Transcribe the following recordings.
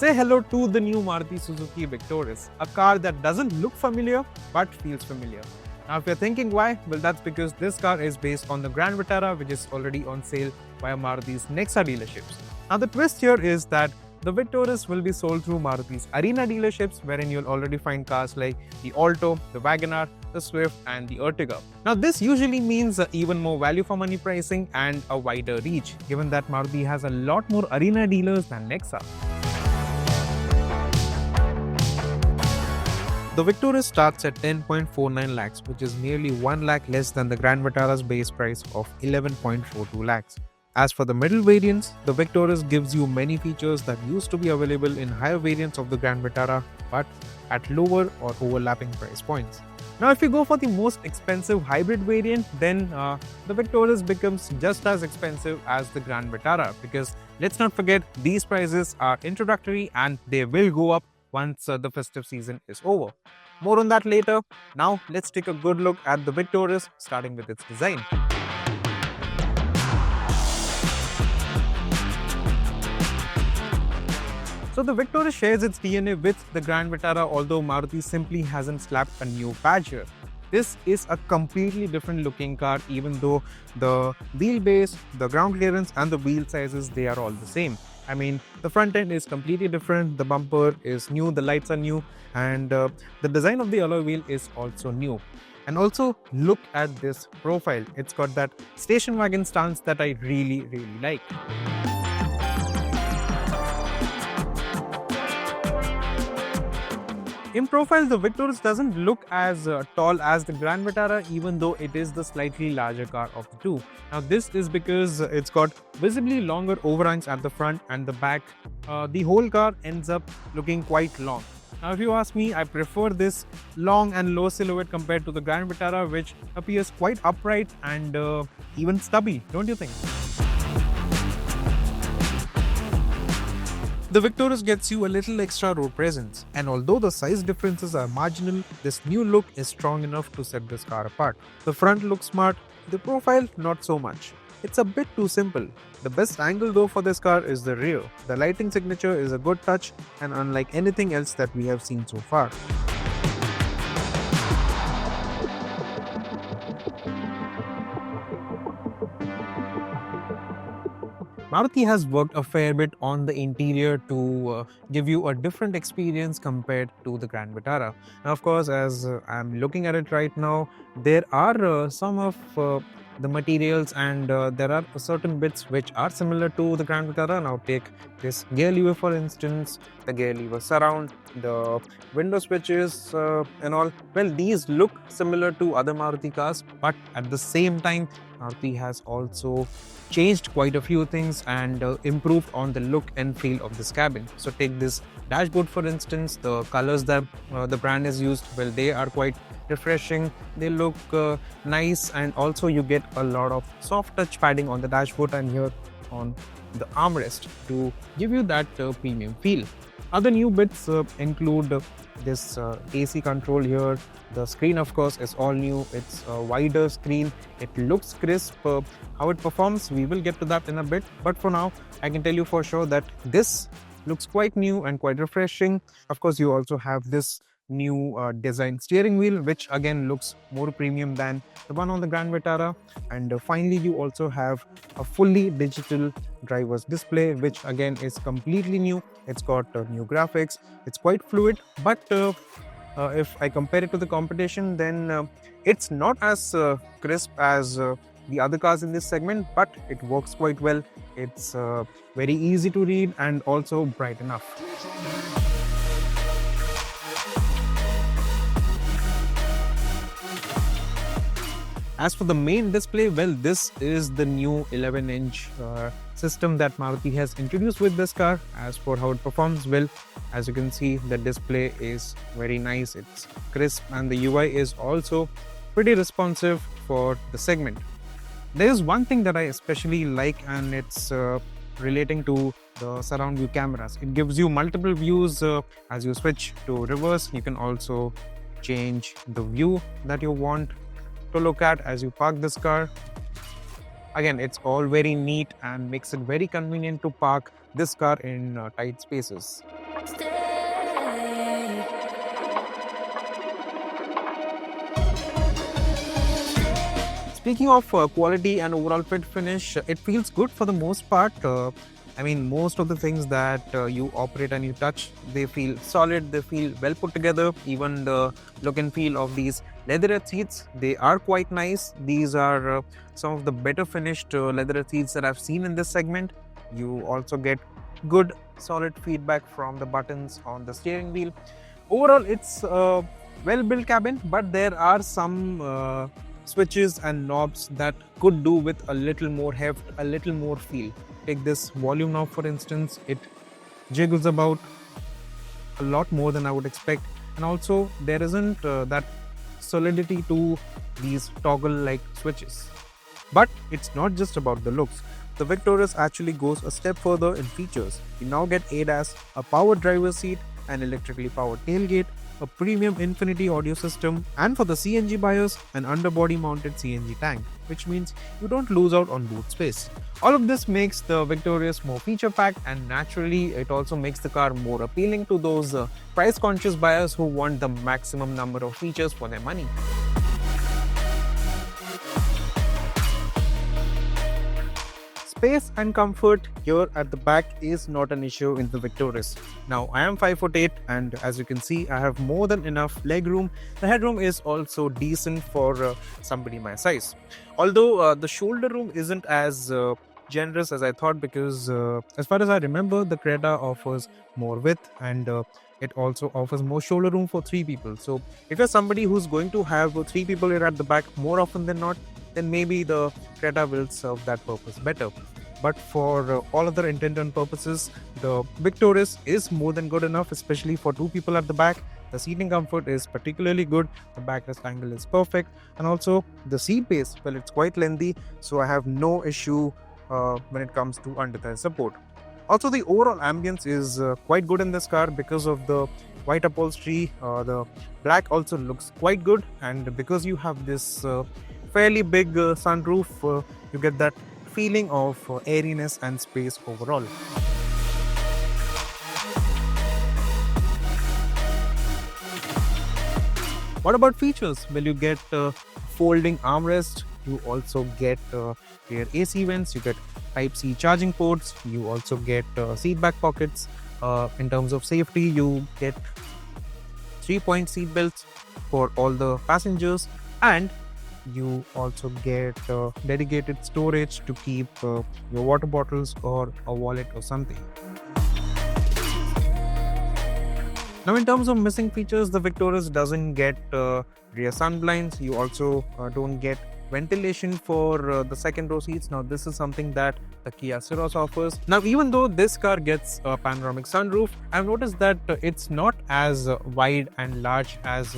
Say hello to the new Maruti Suzuki Victoris, a car that doesn't look familiar but feels familiar. Now if you're thinking why, well that's because this car is based on the Grand Vitara, which is already on sale via Maruti's Nexa dealerships. Now the twist here is that the Victoris will be sold through Maruti's Arena dealerships, wherein you'll already find cars like the Alto, the Wagoner, the Swift and the Ertiga. Now this usually means even more value for money pricing and a wider reach, given that Maruti has a lot more Arena dealers than Nexa. The Victoris starts at 10.49 lakhs, which is nearly 1 lakh less than the Grand Vitara's base price of 11.42 lakhs. As for the middle variants, the Victoris gives you many features that used to be available in higher variants of the Grand Vitara, but at lower or overlapping price points. Now if you go for the most expensive hybrid variant, then the Victoris becomes just as expensive as the Grand Vitara, because let's not forget, these prices are introductory and they will go up once the festive season is over. More on that later. Now let's take a good look at the Victoris, starting with its design. So the Victoris shares its DNA with the Grand Vitara, although Maruti simply hasn't slapped a new badge here. This is a completely different looking car, even though the wheelbase, the ground clearance and the wheel sizes, they are all the same. I mean, the front end is completely different, the bumper is new, the lights are new, and the design of the alloy wheel is also new. And also look at this profile. It's got that station wagon stance that I really like. In profile, the Victoris doesn't look as tall as the Grand Vitara, even though it is the slightly larger car of the two. Now this is because it's got visibly longer overhangs at the front and the back. The whole car ends up looking quite long. Now if you ask me, I prefer this long and low silhouette compared to the Grand Vitara, which appears quite upright and even stubby, don't you think? The Victoris gets you a little extra road presence, and although the size differences are marginal, this new look is strong enough to set this car apart. The front looks smart, the profile not so much. It's a bit too simple. The best angle though for this car is the rear. The lighting signature is a good touch and unlike anything else that we have seen so far. Maruti has worked a fair bit on the interior to give you a different experience compared to the Grand Vitara. Now, of course, as I'm looking at it right now, there are some of the materials and there are certain bits which are similar to the Grand Vitara. Now take this gear lever for instance, the gear lever surround, the window switches and all. Well, these look similar to other Maruti cars, but at the same time, Maruti has also changed quite a few things and improved on the look and feel of this cabin. So take this dashboard for instance, the colors that the brand has used, well, they are quite refreshing, they look nice, and also you get a lot of soft touch padding on the dashboard and here on the armrest to give you that premium feel. Other new bits include this AC control here. The screen of course is all new, it's a wider screen, it looks crisp. How it performs, we will get to that in a bit, but for now I can tell you for sure that this looks quite new and quite refreshing. Of course, you also have this new design steering wheel, which again looks more premium than the one on the Grand Vitara. And finally, you also have a fully digital driver's display, which again is completely new. It's got new graphics, it's quite fluid, but if I compare it to the competition, then it's not as crisp as the other cars in this segment, but it works quite well. It's very easy to read and also bright enough. As for the main display, well, this is the new 11-inch system that Maruti has introduced with this car. As for how it performs, well, as you can see, the display is very nice, it's crisp, and the UI is also pretty responsive for the segment. There is one thing that I especially like, and it's relating to the surround view cameras. It gives you multiple views. As you switch to reverse, you can also change the view that you want to look at as you park this car. Again, it's all very neat and makes it very convenient to park this car in tight spaces. Speaking of quality and overall fit finish, it feels good for the most part. I mean, most of the things that you operate and you touch, they feel solid, they feel well put together. Even the look and feel of these leatherette seats, they are quite nice. These are some of the better finished leatherette seats that I've seen in this segment. You also get good solid feedback from the buttons on the steering wheel. Overall, it's a well built cabin, but there are some switches and knobs that could do with a little more heft, a little more feel. Take this volume knob for instance, it jiggles about a lot more than I would expect, and also there isn't that solidity to these toggle like switches. But it's not just about the looks. The Victoris actually goes a step further in features. You now get ADAS, a power driver's seat, an electrically powered tailgate, a premium Infinity audio system, and for the CNG buyers, an underbody mounted CNG tank, which means you don't lose out on boot space. All of this makes the Victoris more feature packed, and naturally it also makes the car more appealing to those price conscious buyers who want the maximum number of features for their money. Space and comfort here at the back is not an issue in the Victoris. Now I am 5'8" and as you can see I have more than enough leg room. The headroom is also decent for somebody my size. Although the shoulder room isn't as generous as I thought, because as far as I remember the Creta offers more width and it also offers more shoulder room for 3 people. So if you're somebody who's going to have 3 people here at the back more often than not, then maybe the Creta will serve that purpose better. But for all other intent and purposes, the Victoris is more than good enough, especially for 2 people at the back. The seating comfort is particularly good, the backrest angle is perfect, and also the seat base, well, it's quite lengthy, so I have no issue when it comes to underthigh support. Also, the overall ambience is quite good in this car because of the white upholstery. The black also looks quite good, and because you have this fairly big sunroof, you get that feeling of airiness and space overall. What about features? Well, you get folding armrest, you also get rear AC vents, you get Type-C charging ports, you also get seat back pockets. In terms of safety, you get 3-point seat belts for all the passengers, and you also get dedicated storage to keep your water bottles or a wallet or something. Now in terms of missing features, the Victoris doesn't get rear sun blinds. You also don't get ventilation for the second row seats. Now this is something that the Kia Ceros offers. Now even though this car gets a panoramic sunroof, I've noticed that it's not as wide and large as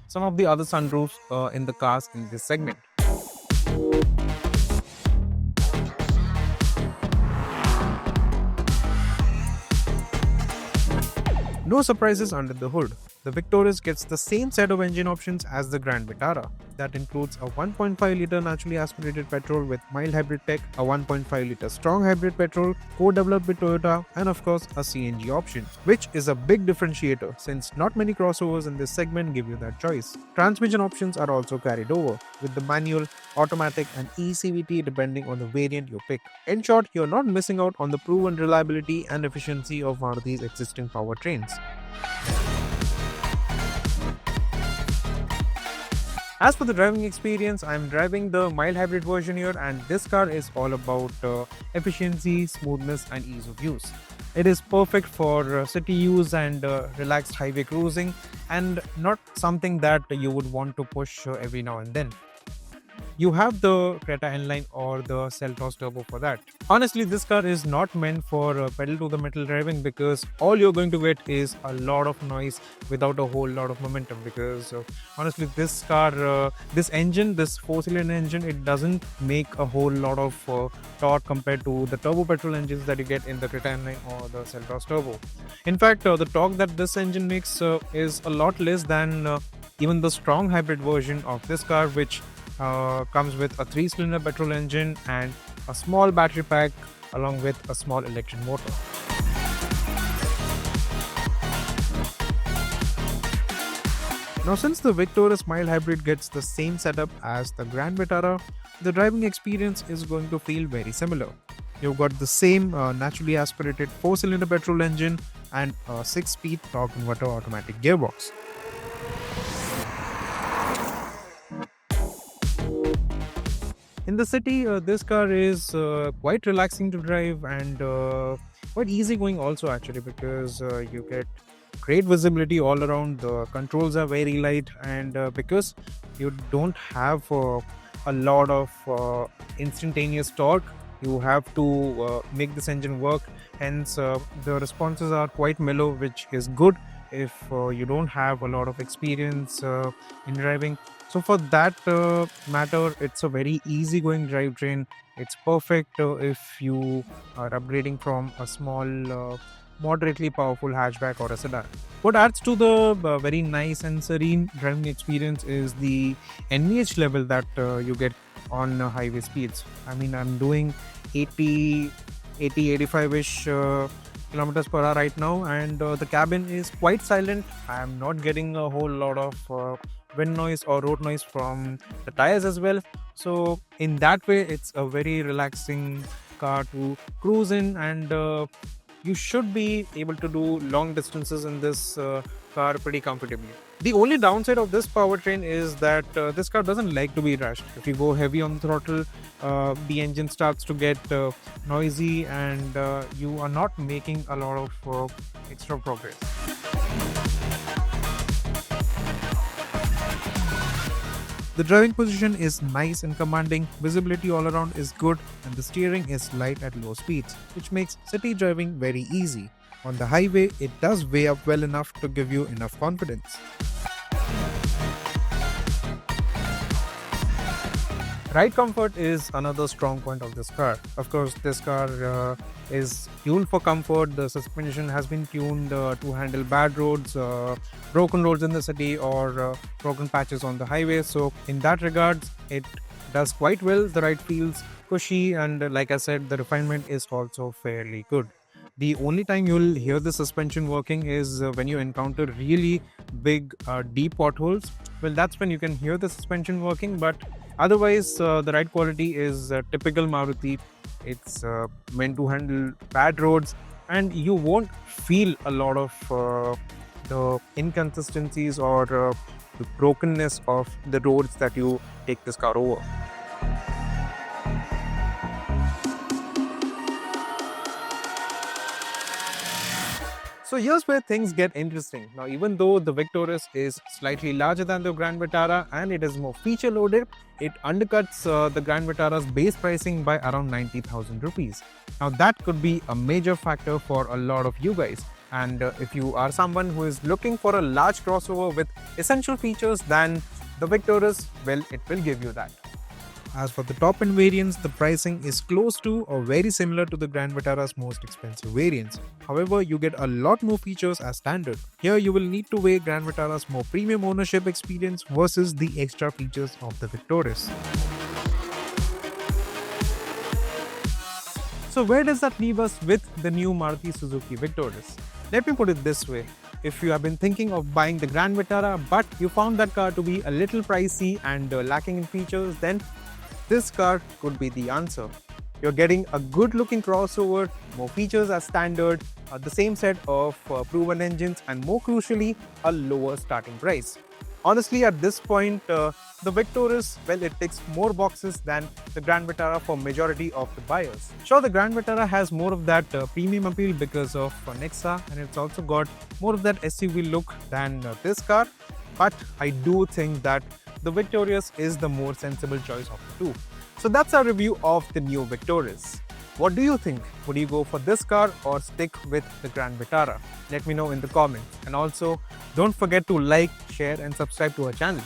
some of the other sunroofs in the cars in this segment. No surprises under the hood. The Victoris gets the same set of engine options as the Grand Vitara. That includes a 1.5-litre naturally aspirated petrol with mild hybrid tech, a 1.5-litre strong hybrid petrol, co-developed with Toyota, and of course a CNG option, which is a big differentiator since not many crossovers in this segment give you that choice. Transmission options are also carried over, with the manual, automatic and eCVT depending on the variant you pick. In short, you're not missing out on the proven reliability and efficiency of Maruti's existing powertrains. As for the driving experience, I'm driving the mild hybrid version here, and this car is all about efficiency, smoothness and ease of use. It is perfect for city use and relaxed highway cruising, and not something that you would want to push every now and then. You have the Creta N-Line or the Seltos Turbo for that. Honestly, this car is not meant for pedal to the metal driving, because all you're going to get is a lot of noise without a whole lot of momentum. Because honestly, this car, this engine, this 4-cylinder engine, it doesn't make a whole lot of torque compared to the turbo petrol engines that you get in the Creta N-Line or the Seltos Turbo. In fact, the torque that this engine makes is a lot less than even the strong hybrid version of this car, which comes with a 3-cylinder petrol engine and a small battery pack along with a small electric motor. Now, since the Victoris mild hybrid gets the same setup as the Grand Vitara, the driving experience is going to feel very similar. You've got the same naturally aspirated 4-cylinder petrol engine and a 6-speed torque converter automatic gearbox. In the city, this car is quite relaxing to drive and quite easygoing also actually, because you get great visibility all around. The controls are very light, and because you don't have a lot of instantaneous torque, you have to make this engine work. Hence, the responses are quite mellow, which is good if you don't have a lot of experience in driving. So for that matter, it's a very easygoing drivetrain. It's perfect if you are upgrading from a small, moderately powerful hatchback or a sedan. What adds to the very nice and serene driving experience is the NVH level that you get on highway speeds. I mean, I'm doing 85-ish kilometers per hour right now, and the cabin is quite silent. I'm not getting a whole lot of wind noise or road noise from the tires as well. So in that way, it's a very relaxing car to cruise in, and you should be able to do long distances in this car pretty comfortably. The only downside of this powertrain is that this car doesn't like to be rushed. If you go heavy on the throttle, the engine starts to get noisy, and you are not making a lot of extra progress. The driving position is nice and commanding, visibility all around is good, and the steering is light at low speeds, which makes city driving very easy. On the highway, it does weigh up well enough to give you enough confidence. Ride comfort is another strong point of this car. Of course, this car is tuned for comfort. The suspension has been tuned to handle bad roads, broken roads in the city, or broken patches on the highway. So in that regards, it does quite well. The ride feels cushy, and like I said, the refinement is also fairly good. The only time you'll hear the suspension working is when you encounter really big, deep potholes. Well, that's when you can hear the suspension working, but otherwise, the ride quality is typical Maruti. It's meant to handle bad roads, and you won't feel a lot of the inconsistencies or the brokenness of the roads that you take this car over. So here's where things get interesting. Now, even though the Victoris is slightly larger than the Grand Vitara and it is more feature loaded, it undercuts the Grand Vitara's base pricing by around 90,000 rupees. Now, that could be a major factor for a lot of you guys. And if you are someone who is looking for a large crossover with essential features, then the Victoris, well, it will give you that. As for the top-end variants, the pricing is close to or very similar to the Grand Vitara's most expensive variants. However, you get a lot more features as standard. Here, you will need to weigh Grand Vitara's more premium ownership experience versus the extra features of the Victoris. So where does that leave us with the new Maruti Suzuki Victoris? Let me put it this way. If you have been thinking of buying the Grand Vitara but you found that car to be a little pricey and lacking in features, then this car could be the answer. You're getting a good looking crossover, more features as standard, the same set of proven engines, and more crucially, a lower starting price. Honestly, at this point, the Victoris, well, it ticks more boxes than the Grand Vitara for majority of the buyers. Sure, the Grand Vitara has more of that premium appeal because of Nexa, and it's also got more of that SUV look than this car. But I do think that the Victoris is the more sensible choice of the two. So that's our review of the new Victoris. What do you think? Would you go for this car or stick with the Grand Vitara? Let me know in the comments. And also, don't forget to like, share and subscribe to our channel.